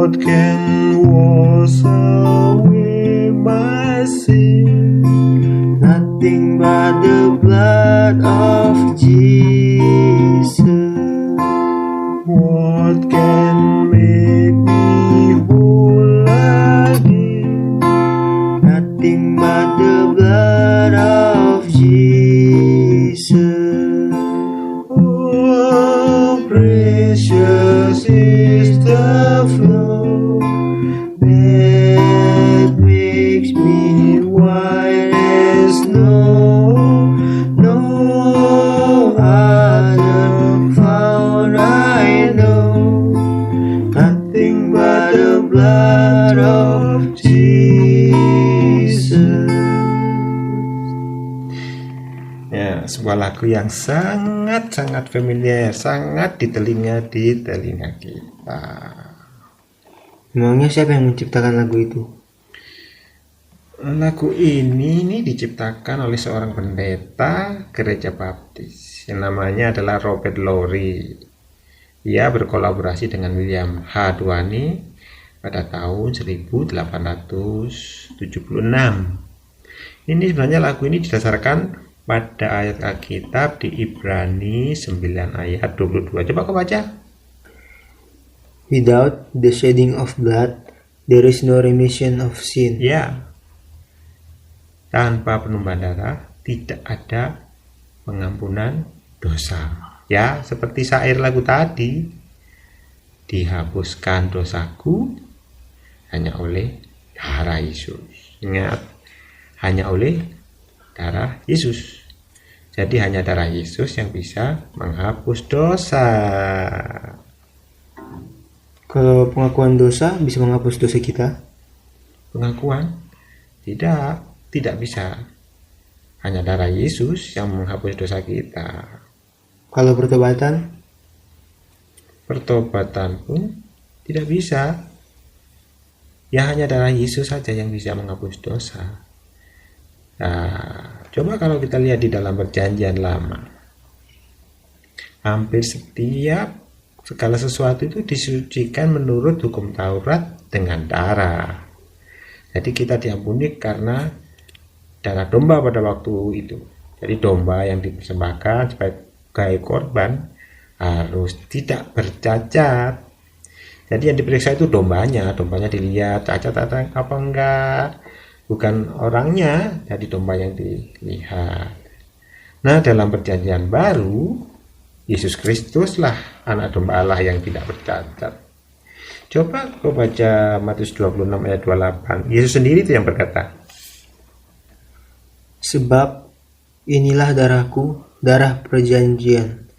What can wash away my sin? Nothing but the blood of Jesus. What can make me whole again? Nothing but the blood of Jesus. Oh, precious is the flow that makes me white as snow. No other found I know. Nothing but the blood of Jesus. Ya, sebuah lagu yang sangat familiar, sangat di telinga kita. Memangnya siapa yang menciptakan lagu itu? Lagu ini diciptakan oleh seorang pendeta gereja baptis yang namanya adalah Robert Lowry. Ia berkolaborasi dengan William H. Duane pada tahun 1876. Ini sebenarnya lagu ini didasarkan pada ayat Alkitab di Ibrani 9 ayat 22. Coba kau baca. Without the shedding of blood, there is no remission of sin. Ya. Tanpa penumpahan darah tidak ada pengampunan dosa. Ya, seperti syair lagu tadi. Dihapuskan dosaku hanya oleh darah Yesus. Ingat, hanya oleh darah Yesus. Jadi hanya darah Yesus yang bisa menghapus dosa. Kalau pengakuan dosa bisa menghapus dosa kita? Pengakuan? Tidak bisa. Hanya darah Yesus yang menghapus dosa kita. Kalau pertobatan? Pertobatan pun tidak bisa. Ya hanya darah Yesus saja yang bisa menghapus dosa. Nah, coba kalau kita lihat di dalam perjanjian lama. Hampir setiap segala sesuatu itu disucikan menurut hukum Taurat dengan darah. Jadi kita diampuni karena darah domba pada waktu itu. Jadi domba yang dipersembahkan sebagai korban harus tidak bercacat. Jadi yang diperiksa itu dombanya dilihat cacat apa enggak, bukan orangnya. Jadi domba yang dilihat. Nah, dalam perjanjian baru, Yesus Kristuslah anak domba Allah yang tidak bercacat. Coba kau baca Matius 26 ayat 28. Yesus sendiri itu yang berkata, sebab inilah darahku, darah perjanjian,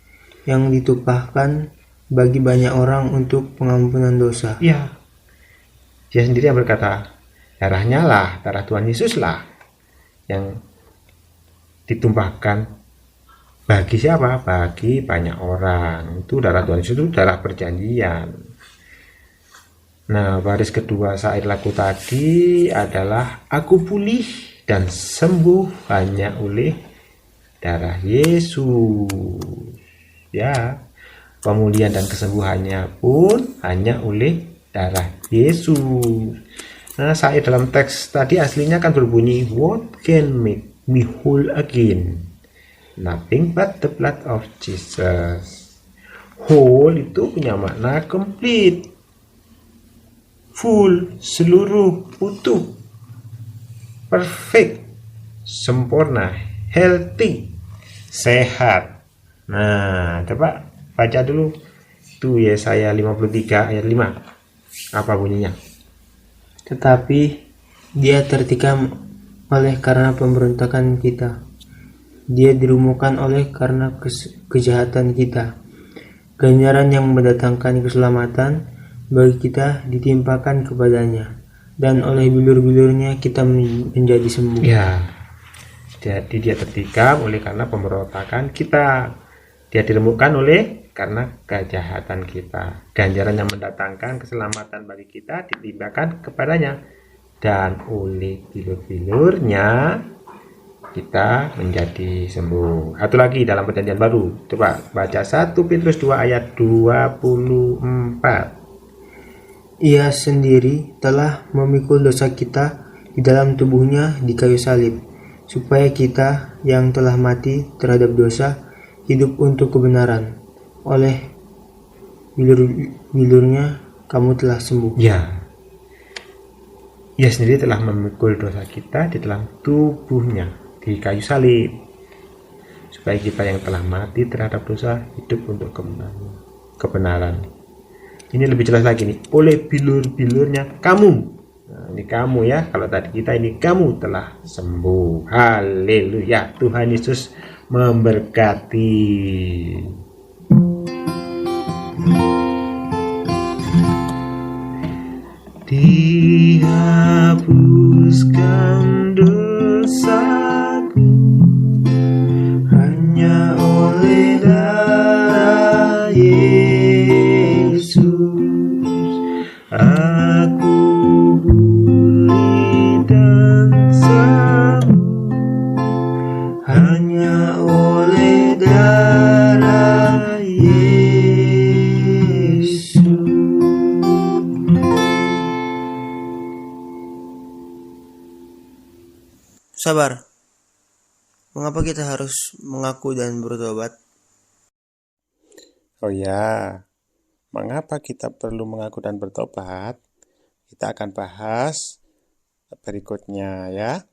yang ditumpahkan bagi banyak orang untuk pengampunan dosa. Ya, dia sendiri yang berkata, darahnya lah, darah Tuhan Yesus lah yang ditumpahkan bagi siapa? Bagi banyak orang. Itu darah Tuhan Yesus, itu darah perjanjian. Nah, baris kedua syair lagu tadi adalah aku pulih dan sembuh hanya oleh darah Yesus. Ya, pemulihan dan kesembuhannya pun hanya oleh darah Yesus. Nah, syair dalam teks tadi aslinya kan berbunyi, what can make me whole again? Nothing but the blood of Jesus. Whole itu punya makna complete, full, seluruh, utuh, perfect, sempurna, healthy, sehat. Nah, coba baca dulu itu Yesaya 53 ayat 5. Apa bunyinya? Tetapi dia tertikam oleh karena pemberontakan kita. Dia dirumuhkan oleh karena kejahatan kita. Ganjaran yang mendatangkan keselamatan bagi kita ditimpakan kepadanya, dan oleh bilur-bilurnya kita menjadi sembuh. Ya, jadi dia tertikam oleh karena pemberontakan kita. Dia diremukkan oleh karena kejahatan kita. Ganjaran yang mendatangkan keselamatan bagi kita ditimpakan kepadanya, dan oleh bilur-bilurnya kita menjadi sembuh. Satu lagi dalam perjanjian baru. Coba baca 1 Petrus 2 ayat 24. Ia sendiri telah memikul dosa kita di dalam tubuhnya di kayu salib, supaya kita yang telah mati terhadap dosa hidup untuk kebenaran. Oleh bilur-bilurnya kamu telah sembuh. Ya, ia sendiri telah memikul dosa kita di dalam tubuhnya di kayu salib, supaya kita yang telah mati terhadap dosa hidup untuk kebenaran. Ini lebih jelas lagi nih, oleh bilur-bilurnya kamu. Nah, ini kamu ya, kalau tadi kita ini kamu telah sembuh. Haleluya, Tuhan Yesus memberkati. Dihapuskan dosaku hanya oleh darah Yesus. Aku pulih dan sembuh hanya oleh darah Yesus. Sabar. Mengapa kita harus mengaku dan bertobat? Oh ya, mengapa kita perlu mengaku dan bertobat? Kita akan bahas berikutnya ya.